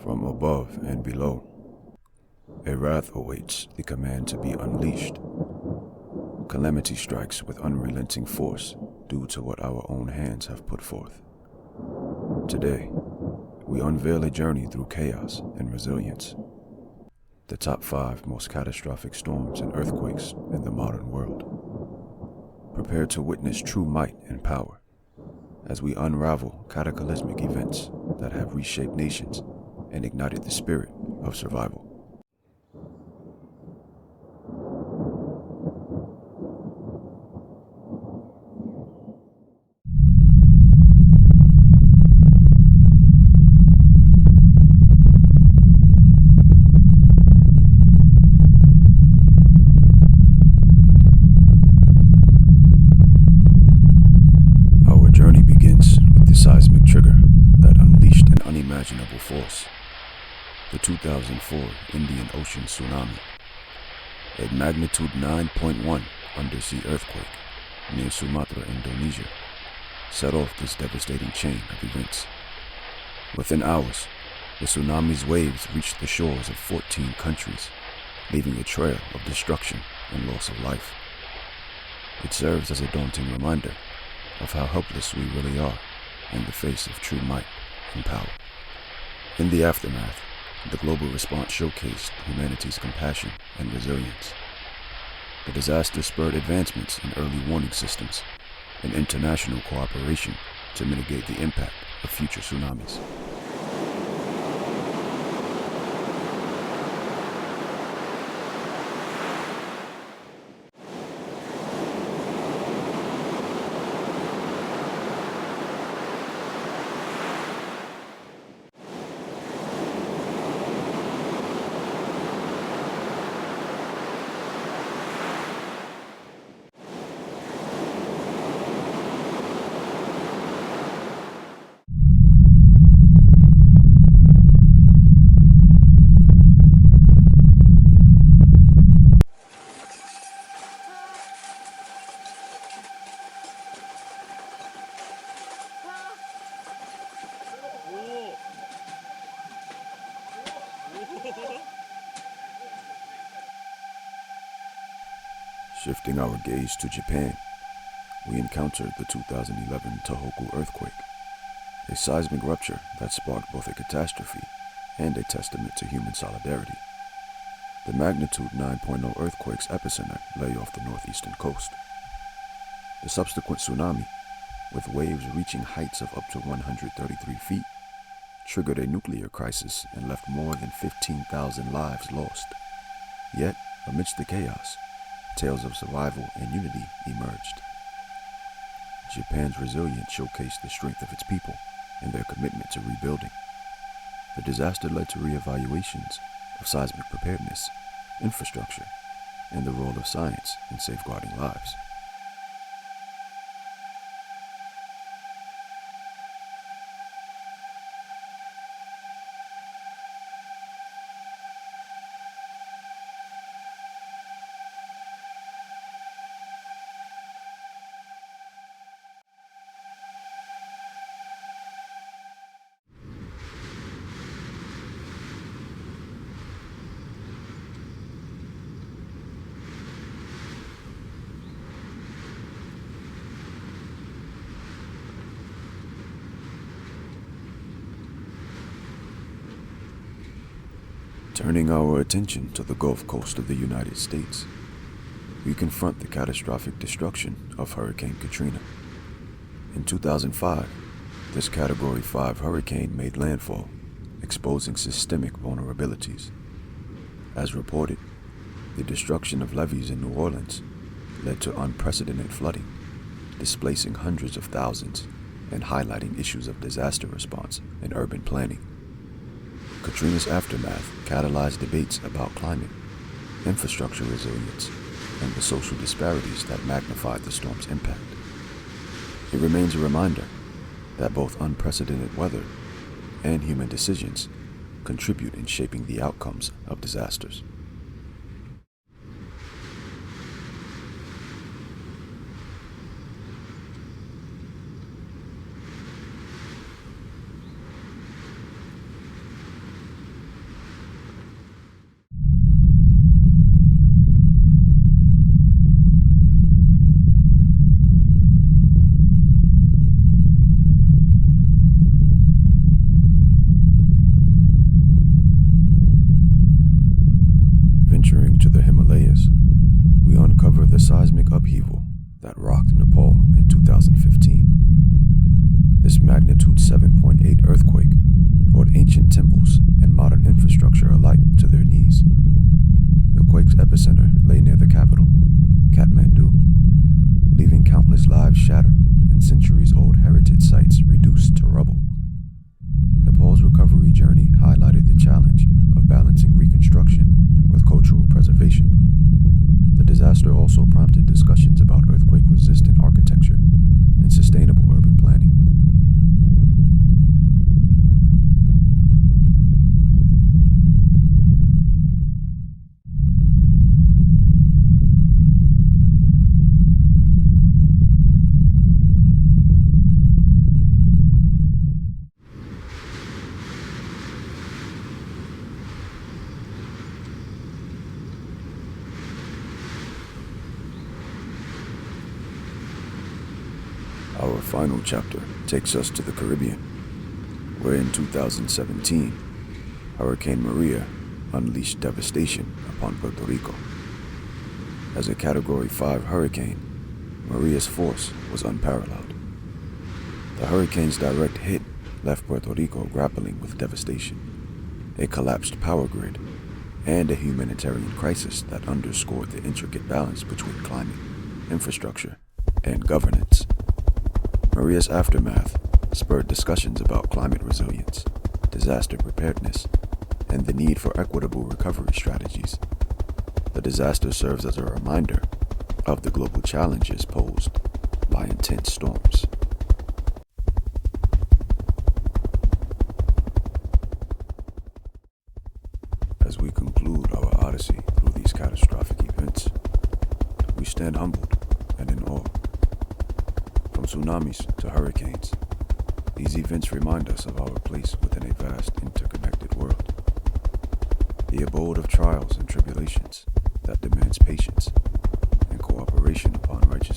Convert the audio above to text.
From above and below, a wrath awaits the command to be unleashed. Calamity strikes with unrelenting force due to what our own hands have put forth. Today, we unveil a journey through chaos and resilience. The top 5 most catastrophic storms and earthquakes in the modern world. Prepare to witness true might and power as we unravel cataclysmic events that have reshaped nations and ignited the spirit of survival. Our journey begins with the seismic trigger that unleashed an unimaginable force. The 2004 Indian Ocean tsunami, a magnitude 9.1 undersea earthquake near Sumatra, Indonesia, set off this devastating chain of events. Within hours, the tsunami's waves reached the shores of 14 countries, leaving a trail of destruction and loss of life. It serves as a daunting reminder of how helpless we really are in the face of true might and power. In the aftermath, the global response showcased humanity's compassion and resilience. The disaster spurred advancements in early warning systems and international cooperation to mitigate the impact of future tsunamis. Shifting our gaze to Japan, we encountered the 2011 Tohoku earthquake, a seismic rupture that sparked both a catastrophe and a testament to human solidarity. The magnitude 9.0 earthquake's epicenter lay off the northeastern coast. The subsequent tsunami, with waves reaching heights of up to 133 feet, triggered a nuclear crisis and left more than 15,000 lives lost. Yet, amidst the chaos, tales of survival and unity emerged. Japan's resilience showcased the strength of its people and their commitment to rebuilding. The disaster led to reevaluations of seismic preparedness, infrastructure, and the role of science in safeguarding lives. Turning our attention to the Gulf Coast of the United States, we confront the catastrophic destruction of Hurricane Katrina. In 2005, this Category 5 hurricane made landfall, exposing systemic vulnerabilities. As reported, the destruction of levees in New Orleans led to unprecedented flooding, displacing hundreds of thousands and highlighting issues of disaster response and urban planning. Katrina's aftermath catalyzed debates about climate, infrastructure resilience, and the social disparities that magnified the storm's impact. It remains a reminder that both unprecedented weather and human decisions contribute in shaping the outcomes of disasters. Our final chapter takes us to the Caribbean, where in 2017, Hurricane Maria unleashed devastation upon Puerto Rico. As a Category 5 hurricane, Maria's force was unparalleled. The hurricane's direct hit left Puerto Rico grappling with devastation, a collapsed power grid, and a humanitarian crisis that underscored the intricate balance between climate, infrastructure, and governance. Maria's aftermath spurred discussions about climate resilience, disaster preparedness, and the need for equitable recovery strategies. The disaster serves as a reminder of the global challenges posed by intense storms. As we conclude our odyssey through these catastrophic events, we stand humbled and in awe. From tsunamis to hurricanes, these events remind us of our place within a vast, interconnected world. The abode of trials and tribulations that demands patience and cooperation upon righteous